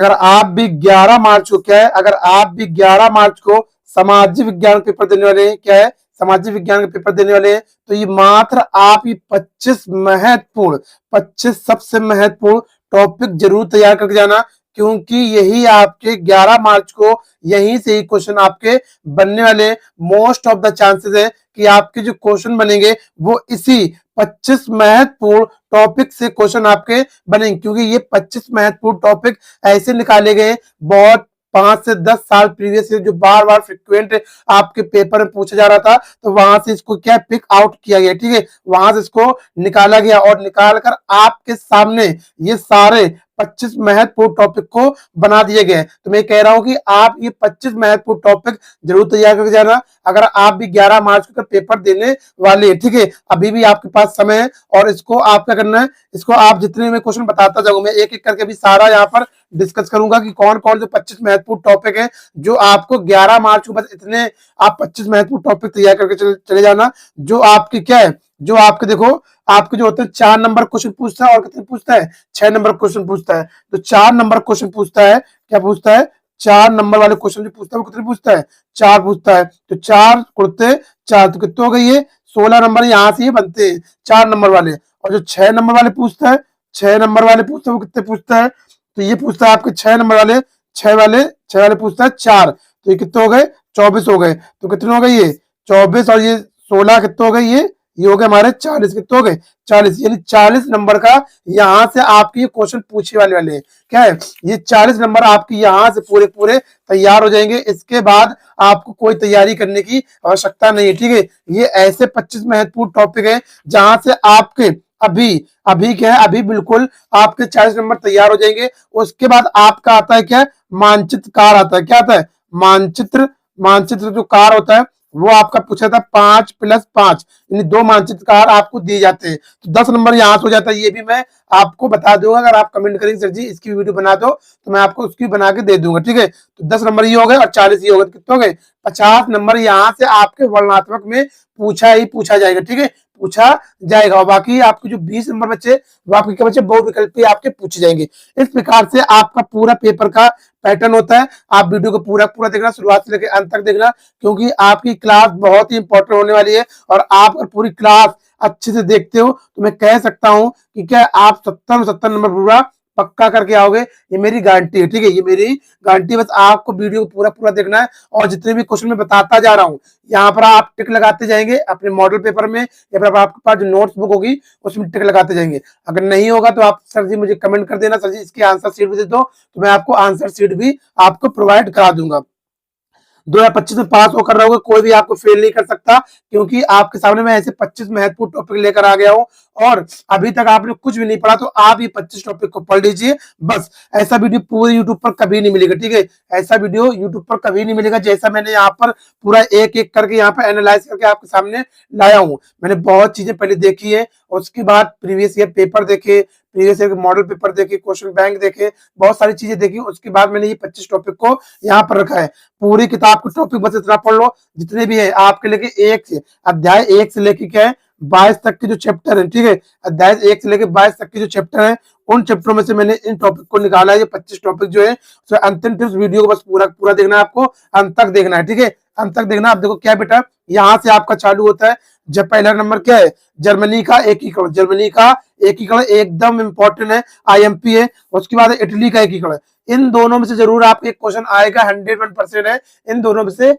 अगर आप भी 11 मार्च को क्या है, अगर आप भी 11 मार्च को सामाजिक विज्ञान पेपर देने वाले हैं, क्या है, सामाजिक विज्ञान का पेपर देने वाले हैं, तो ये मात्र आप ये 25 सबसे महत्वपूर्ण टॉपिक जरूर तैयार करके जाना, क्योंकि यही आपके 11 मार्च को यहीं से ही क्वेश्चन आपके बनने वाले। मोस्ट ऑफ द चांसेस है कि आपके जो क्वेश्चन बनेंगे वो इसी 25 महत्वपूर्ण टॉपिक से क्वेश्चन आपके बनेंगे, क्योंकि ये 25 महत्वपूर्ण टॉपिक ऐसे निकाले गए बहुत 5 से 10 साल प्रीवियस जो बार बार फ्रिक्वेंट आपके पेपर में पूछा जा रहा था, तो वहां से इसको क्या पिक आउट किया गया, ठीक है, वहां से इसको निकाला गया और निकाल कर आपके सामने ये सारे 25 महत्वपूर्ण टॉपिक को बना दिए गए। तो मैं कह रहा हूं कि आप ये 25 महत्वपूर्ण टॉपिक जरूर तैयार करके जाना, अगर आप भी 11 मार्च को पेपर देने वाले, ठीक है, अभी भी आपके पास समय है। और इसको आप क्या करना है, इसको आप जितने में क्वेश्चन बताता जाऊंगा, मैं एक एक करके भी सारा यहाँ पर डिस्कस करूंगा कि कौन कौन से 25 महत्वपूर्ण टॉपिक है जो आपको 11 मार्च को, बस इतने आप 25 महत्वपूर्ण टॉपिक तैयार करके चले जाना, जो आपकी क्या है, जो आपके देखो आपके जो होते हैं 4 नंबर क्वेश्चन पूछता है और कितने पूछता है, 6 नंबर क्वेश्चन पूछता है। तो 4 नंबर क्वेश्चन पूछता है, क्या पूछता है, 4 नंबर वाले क्वेश्चन जो पूछता है वो कितने पूछता है, 4 पूछता है। तो 4 कुड़ते 4, तो कितने हो गए ये 16 नंबर यहाँ से ये बनते हैं 4 नंबर वाले। और जो 6 नंबर वाले पूछता है, 6 नंबर वाले पूछता है वो कितने पूछता है, तो ये पूछता है आपके 6 नंबर वाले, 6 वाले पूछता है 4, तो ये कितने हो गए 24 हो गए। तो कितने हो गए ये 24 और ये 16 कितने हो गए, ये हो गए हमारे 40, कितने हो गए 40, यानी 40 नंबर का यहाँ से आपके क्वेश्चन पूछे वाले हैं। क्या है, ये 40 नंबर आपके यहाँ से पूरे पूरे तैयार हो जाएंगे। इसके बाद आपको कोई तैयारी करने की आवश्यकता नहीं है, ठीक है। ये ऐसे 25 महत्वपूर्ण टॉपिक है जहां से आपके अभी अभी क्या है, अभी बिल्कुल आपके 40 नंबर तैयार हो जाएंगे। उसके बाद आपका आता है क्या, मानचित्र कार आता है, क्या आता है, मानचित्र, मानचित्र जो कार होता है वो आपका पूछा था 5+5, यानी 2 मानचित्रकार आपको दिए जाते हैं। तो 10 नंबर यहाँ से हो जाता है। ये भी मैं आपको बता दूंगा, अगर आप कमेंट करेंगे सर जी इसकी वीडियो बना दो, तो मैं आपको उसकी बना के दे दूंगा, ठीक है। तो 10 नंबर ये हो गए और 40 ये हो गए, कितने हो गए 50 नंबर यहाँ से आपके वर्णनात्मक में पूछा ही पूछा जाएगा, ठीक है, पूछा जाएगा। और बाकी आपके जो 20 नंबर बचे वो आपके क्या बचे, बहुविकल्पी आपके पूछे जाएंगे। इस प्रकार से आपका पूरा पेपर का पैटर्न होता है। आप वीडियो को पूरा पूरा देखना, शुरुआत से लेकर अंत तक देखना, क्योंकि आपकी क्लास बहुत ही इंपॉर्टेंट होने वाली है। और आप अगर पूरी क्लास अच्छे से देखते हो तो मैं कह सकता हूं कि क्या आप 70 नंबर पूरा पक्का करके आओगे, ये मेरी गारंटी है, ठीक है, ये मेरी गारंटी। बस आपको वीडियो को पूरा पूरा देखना है और जितने भी क्वेश्चन मैं बताता जा रहा हूँ यहाँ पर आप टिक लगाते जाएंगे अपने मॉडल पेपर में, या फिर आपके पास जो नोट्स बुक होगी उसमें टिक लगाते जाएंगे। अगर नहीं होगा तो आप सर जी मुझे कमेंट कर देना, सर जी इसकी आंसर शीट भी दे दो, तो मैं आपको आंसर शीट भी आपको प्रोवाइड करा दूंगा। 2025 में पास होकर रहोगे, कोई भी आपको फेल नहीं कर सकता, क्योंकि आपके सामने मैं ऐसे 25 महत्वपूर्ण टॉपिक लेकर आ गया हूं। और अभी तक आपने कुछ भी नहीं पढ़ा तो आप ये 25 टॉपिक को पढ़ लीजिए बस। ऐसा वीडियो पूरे यूट्यूब पर कभी नहीं मिलेगा, ठीक है, ऐसा वीडियो यूट्यूब पर कभी नहीं मिलेगा जैसा मैंने यहाँ पर पूरा एक एक करके यहाँ पर एनालाइज करके आपके सामने लाया हूँ। मैंने बहुत चीजें पहले देखी है, उसके बाद प्रीवियस ईयर पेपर देखे, प्रीवियस ईयर मॉडल पेपर देखे, क्वेश्चन बैंक देखे, बहुत सारी चीजें देखी, उसके बाद मैंने ये 25 टॉपिक को यहाँ पर रखा है। पूरी किताब का टॉपिक बस इतना पढ़ लो जितने भी है आपके लेके अध्याय 1 से लेके क्या है 22 तक के जो चैप्टर है, ठीक है, अध्याय 1 से लेके 22 तक के जो चैप्टर है, उन चैप्टरों में से मैंने इन टॉपिक को निकाला है। ये 25 टॉपिक जो है तो अंतिम टिप्स वीडियो को बस पूरा पूरा देखना है, आपको अंत तक देखना है, ठीक है, अंत तक देखना। आप देखो क्या बेटा, यहाँ से आपका चालू होता है। जब पहला नंबर क्या है, जर्मनी का एकीकरण, जर्मनी का एकीकरण एकदम इंपॉर्टेंट है, आईएमपी है। उसके बाद इटली का एकीकरण, इन दोनों में से जरूर आपको एक क्वेश्चन आएगा, 101% है। इन दोनों में से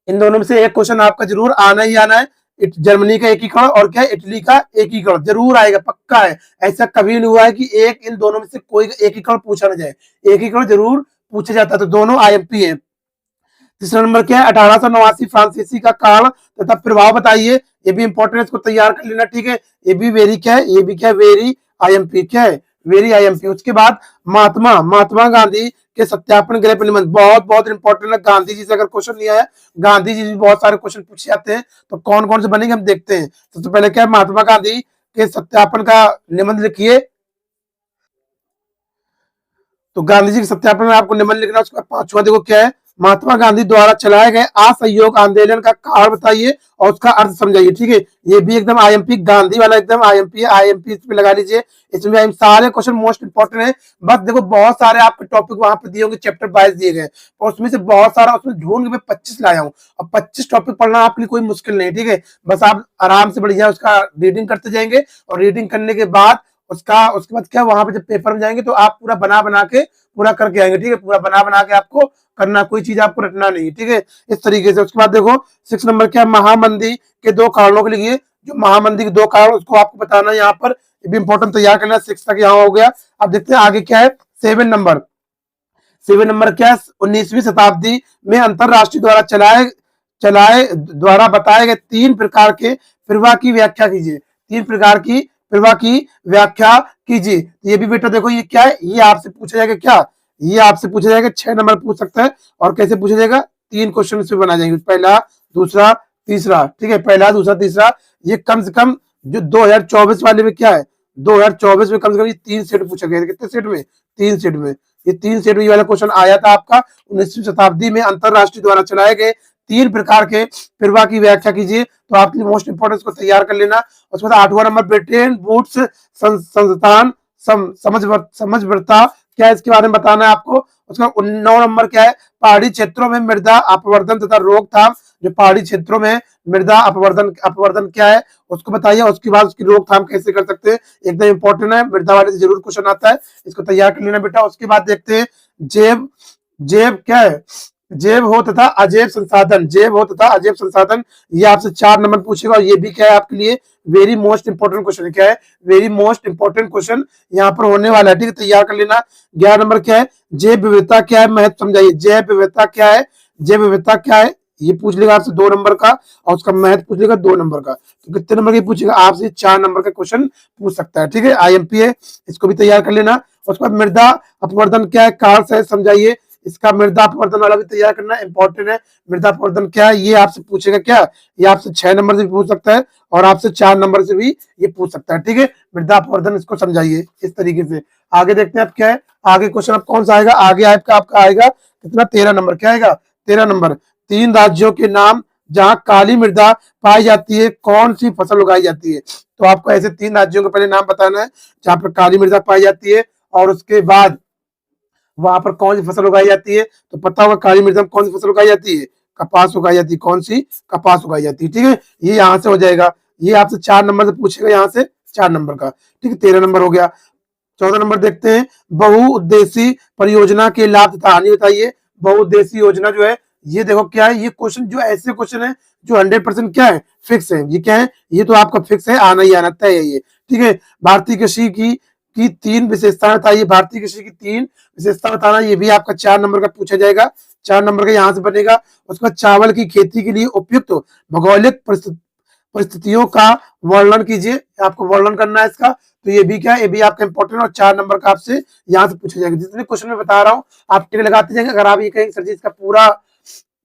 इन दोनों में से एक क्वेश्चन आपका जरूर आना ही आना है। जर्मनी का एकीकरण और क्या इटली का एकीकरण जरूर आएगा, पक्का है। ऐसा कभी नहीं हुआ है कि एक इन दोनों में से कोई एकीकरण पूछा ना जाए, एकीकरण जरूर पूछा जाता है। तो दोनों आईएमपी है। तीसरा नंबर क्या है, 1889 फ्रांसीसी का काल तथा प्रभाव बताइए, ये भी इंपॉर्टेंट, इसको तैयार कर लेना, ठीक है। ये भी वेरी क्या है, ये भी क्या है, वेरी आईएमपी, क्या है, वेरी आईएमपी। उसके बाद महात्मा महात्मा गांधी के सत्यापन गृह पर निबंध, बहुत बहुत इंपॉर्टेंट है। गांधी जी से अगर क्वेश्चन नहीं आया, गांधी जी से बहुत सारे क्वेश्चन पूछे जाते हैं, तो कौन कौन से बनेंगे हम देखते हैं। सबसे पहले क्या है, महात्मा गांधी के सत्यापन का निबंध लिखिए। तो गांधी जी के सत्यापन में आपको निबंध लिखना। उसका 5वां देखो क्या है, महात्मा गांधी द्वारा चलाए गए असहयोग आंदोलन का कारण बताइए और उसका अर्थ समझाइए। ठीक है, ये भी एकदम आईएमपी गांधी वाला एकदम आईएमपी आईएमपी इस पे लगा लीजिए। इसमें सारे क्वेश्चन मोस्ट इंपोर्टेंट है। बस देखो बहुत सारे आपके टॉपिक वहां पे दिए होंगे, चैप्टर 22 दिए गए और उसमें से बहुत सारा उसमें ढूंढ के मैं 25 लाया हूँ। और 25 टॉपिक पढ़ना आपके लिए कोई मुश्किल नहीं। ठीक है, बस आप आराम से बढ़िया उसका रीडिंग करते जाएंगे और रीडिंग करने के बाद उसके बाद क्या वहां पे जब पेपर में जाएंगे तो आप पूरा बना बना के पूरा करके आएंगे। ठीक है, पूरा बना बना के आपको करना, कोई चीज आपको रटना नहीं। ठीक है, इस तरीके से। उसके बाद देखो 6 नंबर क्या, महामंदी के 2 कारणों के लिए, जो महामंदी के 2 कारण उसको आपको बताना यहाँ पर, ये भी इंपॉर्टेंट तैयार करना। 6 तक यहाँ हो गया। अब देखते हैं आगे क्या है। 7 नंबर, 7 नंबर क्या है, 19वीं शताब्दी में अंतरराष्ट्रीय द्वारा चलाए चलाए द्वारा बताए गए 3 प्रकार के प्रवाह की व्याख्या कीजिए। 3 प्रकार की प्रवाह की व्याख्या कीजिए। ये भी बेटा देखो ये क्या है, ये आपसे पूछा जाएगा। क्या ये आपसे पूछा जाएगा? 6 नंबर पूछ सकता है। और कैसे पूछा जाएगा? 3 क्वेश्चन इसमें बना जाएंगे, पहला दूसरा तीसरा। ठीक है, पहला दूसरा तीसरा। ये कम से कम जो 2024 वाले में क्या है, 2024 में कम से कम ये 3 सेट पूछा गया। कितने सेट में? 3 सेट में। ये 3 सेट में ये वाला क्वेश्चन आया था आपका। 19वीं शताब्दी में अंतरराष्ट्रीय द्वारा चलाए गए 3 प्रकार के प्रवाह की व्याख्या कीजिए। तो आपके लिए मोस्ट इंपोर्टेंट को तैयार कर लेना। उसके बाद 8वां नंबर, ब्रिटेन वुड्स संस्थान समझवरता क्या है, इसके बारे में बताना है आपको। उसका 9 नंबर क्या है, पहाड़ी क्षेत्रों में मृदा अपवर्तन तथा रोकथाम। जो पहाड़ी क्षेत्रों में मृदा अपवर्तन क्या है उसको बताइए। उसके बाद उसकी रोकथाम कैसे कर सकते हैं, एकदम इंपॉर्टेंट है, मृदा वाले से जरूर क्वेश्चन आता है, इसको तैयार कर लेना बेटा। उसके बाद देखते हैं जैव जैव क्या है, जैव हो तथा अजैव संसाधन। जैव हो तथा अजैव संसाधन, ये आपसे 4 नंबर पूछेगा। और ये भी क्या है आपके लिए वेरी मोस्ट इंपोर्टेंट क्वेश्चन। क्या है? वेरी मोस्ट इंपोर्टेंट क्वेश्चन यहाँ पर होने वाला है। ठीक है, तैयार कर लेना। 11 नंबर क्या है, जैव विविधता क्या है, महत्व समझाइए। जैव विविधता क्या है, जैव विविधता क्या है, ये पूछ लेगा आपसे 2 नंबर का। और उसका महत्व पूछ लेगा 2 नंबर का। तो कितने नंबर की पूछेगा आपसे? 4 नंबर का क्वेश्चन पूछ सकता है। ठीक है, आईएमपी है, इसको भी तैयार कर लेना। उसके बाद मृदा अपवर्तन क्या है, कारण सहित समझाइए। इसका मृदा अपवर्तन वाला भी तैयार करना इंपॉर्टेंट है। मृदा अपवर्तन क्या है ये आपसे पूछेगा। क्या ये आपसे 6 नंबर से भी पूछ सकता है और आपसे 4 नंबर से भी ये पूछ सकता है। ठीक है, मृदा अपवर्तन इसको समझाइए इस तरीके से। आगे देखते हैं अब क्या है, आगे क्वेश्चन अब कौन सा आएगा। आगे आपका आएगा कितना, 13 नंबर। क्या आएगा? 13 नंबर, 3 राज्यों के नाम जहां काली मृदा पाई जाती है, कौन सी फसल उगाई जाती है। तो आपको ऐसे 3 राज्यों के पहले नाम बताना है जहां पर काली मृदा पाई जाती है और उसके बाद वहां पर कौन सी फसल उगाई जाती है। तो पता होगा काली मृदा में कौन सी फसल उगाई जाती है, कपास उगाई जाती है। कौन सी? कपास उगाई जाती है। ठीक है, ये यहाँ से हो जाएगा। ये आपसे 4 नंबर से पूछेगा, यहाँ से 4 नंबर का। ठीक है, 13 नंबर हो गया। 14 नंबर देखते हैं, बहुउद्देशीय परियोजना के लाभ तथा हानि बताइए। बहुउद्देशीय योजना जो है, ये देखो क्या है, ये क्वेश्चन जो ऐसे क्वेश्चन है जो 100% क्या है, फिक्स है। ये क्या है, ये तो आपका फिक्स है, आना ही आना तय है ये। ठीक है, भारतीय कृषि की 3 विशेषताएं बताइए। भारतीय कृषि की 3 विशेषता बताना, ये भी आपका 4 नंबर का पूछा जाएगा। 4 नंबर का यहाँ से बनेगा। उसके बाद चावल की खेती के लिए उपयुक्त भौगोलिक परिस्थितियों का वर्णन कीजिए। आपको वर्णन करना है इसका। तो ये भी क्या है, ये भी आपका इंपॉर्टेंट और 4 नंबर का आपसे यहाँ से पूछा जाएगा। जितने क्वेश्चन मैं बता रहा हूँ आप टिक लगाते जाएंगे। अगर आप ये कहेंगे सर जी इसका पूरा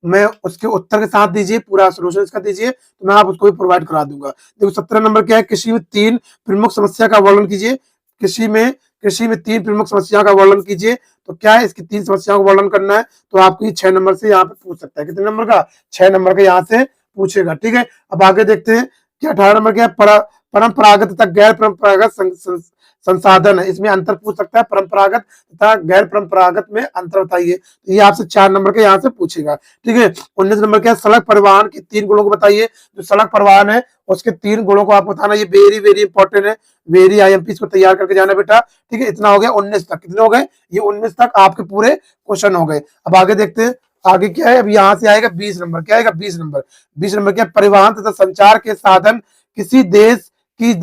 मैं उसके उत्तर के साथ दीजिए, पूरा सोल्यूशन इसका दीजिए, तो मैं आप उसको भी प्रोवाइड करा दूंगा। देखो 17 नंबर क्या है, कृषि में 3 प्रमुख समस्या का वर्णन कीजिए। कृषि में 3 प्रमुख समस्याओं का वर्णन कीजिए। तो क्या है, इसकी 3 समस्याओं का वर्णन करना है। तो आपको 6 नंबर से यहाँ पे पूछ सकता है। कितने नंबर का? 6 नंबर का यहाँ से पूछेगा। ठीक है, अब आगे देखते हैं कि 18 नंबर क्या है, परंपरागत तथा गैर परंपरागत संसाधन है। इसमें अंतर पूछ सकता है, परंपरागत तथा गैर परंपरागत में अंतर बताइए। तो ये आपसे 4 नंबर के यहाँ से पूछेगा। ठीक है, 19 नंबर क्या है, सड़क परिवहन के 3 गुणों को बताइए। जो सड़क परिवहन है उसके 3 गुणों को आप बताना। ये वेरी वेरी इंपॉर्टेंट है, वेरी आईएमपी को तैयार करके जाना बेटा। ठीक है, इतना हो गया 19 तक। कितने हो गए? ये 19 तक आपके पूरे क्वेश्चन हो गए। अब आगे देखते हैं आगे क्या है। अब यहाँ से आएगा 20 नंबर। क्या आएगा? 20 नंबर। 20 नंबर क्या, परिवहन तथा संचार के साधन किसी देश की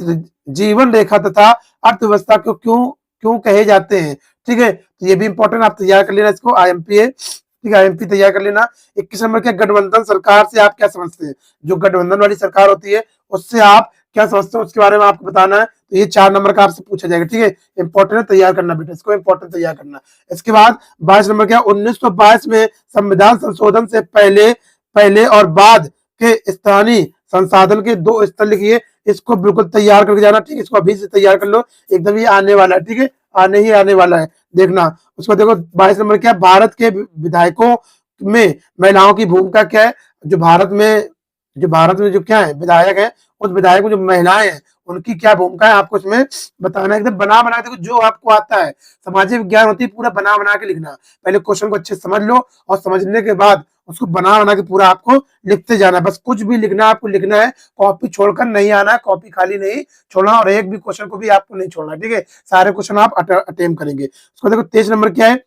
जीवन रेखा तथा अर्थव्यवस्था को क्यों क्यों कहे जाते हैं। ठीक है, तो ये भी इंपॉर्टेंट, आप तैयार कर लेना इसको। आईएमपी है। ठीक है, आईएमपी तैयार कर लेना। 21 नंबर क्या, गठबंधन सरकार से आप क्या समझते हैं। जो गठबंधन वाली सरकार होती है उससे आप क्या समझते हो, उसके बारे में आपको बताना है। तो ये 4 नंबर का आपसे पूछा जाएगा। ठीक है, इंपॉर्टेंट है, तैयार करना बेटा इसको, इंपॉर्टेंट तैयार करना। इसके बाद 22 नंबर क्या, 1922 में संविधान संशोधन से पहले पहले और बाद के स्थानीय संसाधन के 2 स्तर लिखिए। इसको बिल्कुल तैयार करके जाना। ठीक है, इसको अभी से तैयार कर लो, एकदम ये आने वाला है। ठीक है, आने ही आने वाला है, देखना। उसको देखो 22 नंबर क्या, भारत के में महिलाओं की भूमिका क्या है, जो भारत में जो क्या है विधायक है, उस विधायक में जो महिलाएं हैं उनकी क्या भूमिका है, आपको इसमें बताना है। एकदम बना बना के देखो, जो आपको आता है, सामाजिक विज्ञान होती है पूरा बना बना के लिखना। पहले क्वेश्चन को अच्छे से समझ लो और समझने के बाद उसको बना बना के पूरा आपको लिखते जाना है। बस कुछ भी लिखना आपको लिखना है, कॉपी छोड़कर नहीं आना है, कॉपी खाली नहीं छोड़ना और एक भी क्वेश्चन को भी आपको नहीं छोड़ना, ठीक है। सारे क्वेश्चन आप अटेम्प्ट करेंगे। उसको देखो 23 नंबर क्या है,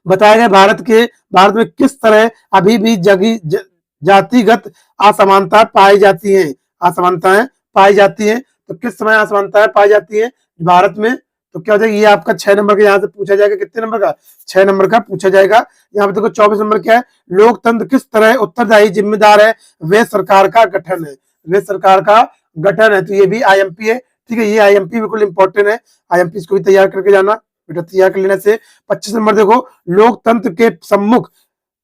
बताया गया भारत में किस तरह अभी भी जातिगत असमानता पाई जाती है, असमानताएं पाई जाती है। तो किस समय असमानताएं पाई जाती है भारत में, तो क्या हो जाएगा, ये आपका 6 नंबर का यहाँ से पूछा जाएगा। कितने नंबर का, 6 नंबर का पूछा जाएगा। यहाँ पे देखो 24 नंबर क्या है, लोकतंत्र किस तरह उत्तरदायी जिम्मेदार है, वे सरकार का गठन है, वे सरकार का गठन है। तो ये भी आईएमपी है, ठीक है, ये आईएमपी बिल्कुल इंपॉर्टेंट है। आईएमपी इसको भी तैयार करके जाना बेटा, तैयार कर लेने से। 25 नंबर देखो, लोकतंत्र के सम्मुख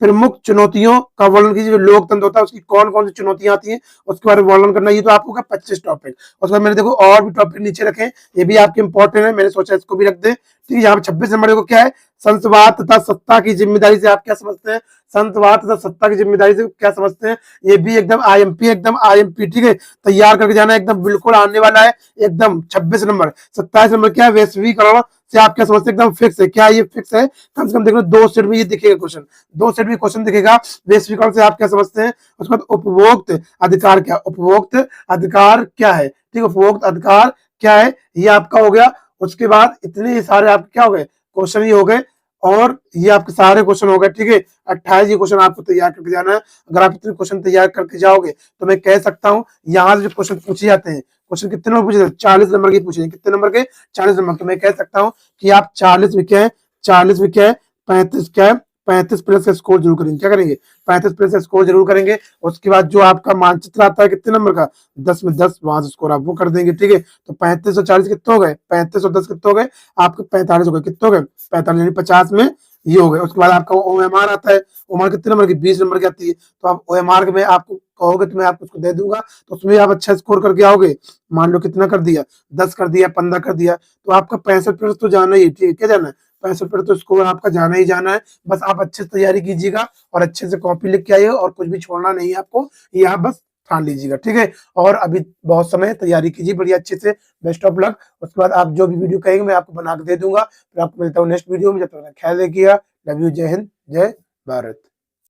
प्रमुख चुनौतियों का वर्णन कीजिए। लोकतंत्र होता है उसकी कौन कौन सी चुनौतियां आती हैं उसके बारे में वर्णन करना। ये तो आपको 25 टॉपिक। उसके बाद मैंने देखो और भी टॉपिक नीचे रखे, ये भी आपके इंपॉर्टेंट है, मैंने सोचा इसको भी रख दे, ठीक है। यहाँ पे 26 नंबर देखो क्या है, संतवाद तथा सत्ता की जिम्मेदारी से आप क्या समझते हैं, संतवाद तथा सत्ता की जिम्मेदारी से क्या समझते हैं। ये भी एकदम आईएमपी, ठीक है, तैयार करके जाना, एकदम बिल्कुल आने वाला है एकदम। 26 नंबर। 27 नंबर क्या है, वैश्वीकरण से आप क्या समझते हैं, एकदम फिक्स है। क्या ये फिक्स है, कम से कम देख लो 2 सेट में ये दिखेगा क्वेश्चन, 2 सेट में क्वेश्चन दिखेगा, वैश्वीकरण से आप क्या समझते हैं। उसके बाद उपभोक्त अधिकार क्या, उपभोक्त अधिकार क्या है, ठीक है, उपभोक्त अधिकार क्या है, ये आपका हो गया। उसके बाद इतने सारे आपके क्या हो गए क्वेश्चन, ये हो गए और ये आपके सारे क्वेश्चन हो गए, ठीक है। 28 ये क्वेश्चन आपको तैयार करके जाना है। अगर आप इतने क्वेश्चन तैयार करके जाओगे तो मैं कह सकता हूँ यहाँ से जो क्वेश्चन पूछे जाते हैं, क्वेश्चन कितने नंबर पूछे जाते हैं, 40 नंबर के पूछे, कितने नंबर के, 40 नंबर के। मैं कह सकता हूँ कि आप 40 में क्या है, 40 में क्या है, 35 क्या है, 35 प्लस का स्कोर जरूर करेंगे। क्या करेंगे, 35 प्लस का स्कोर जरूर करेंगे। उसके बाद जो आपका मानचित्र आता है कितने नंबर का, 10 में 10, वहां से स्कोर आप वो कर देंगे, ठीक है। तो 35 और 40 कितने हो गए, 35 और 10 कितने हो गए, आपके 45 हो गए। कितने हो गए, 45 यानी 50 में ये हो गए। उसके बाद आपका ओएमआर आता है, ओएमआर कितने नंबर की, 20 नंबर की आती है। तो आप ओएमआर में आपको कहोगे तो मैं आपको उसको दे दूंगा, तो उसमें आप अच्छा स्कोर करके आओगे। मान लो कितना कर दिया, 10 कर दिया, 15 कर दिया, तो आपका 65 तो जाना ही, ठीक है, क्या जाना है, 65 तो स्कोर आपका जाना ही जाना है। बस आप अच्छे से तैयारी कीजिएगा और अच्छे से कॉपी लिख के आइए और कुछ भी छोड़ना नहीं है आपको, ये आप बस ठान लीजिएगा, ठीक है। और अभी बहुत समय तैयारी कीजिए बढ़िया अच्छे से, बेस्ट ऑफ लक। उसके बाद आप जो भी वीडियो कहेंगे मैं आपको बना के दे दूंगा। फिर आपको मिलता हूँ नेक्स्ट वीडियो में, जब तक ख्याल रखिएगा। लव यू, जय हिंद, जय भारत।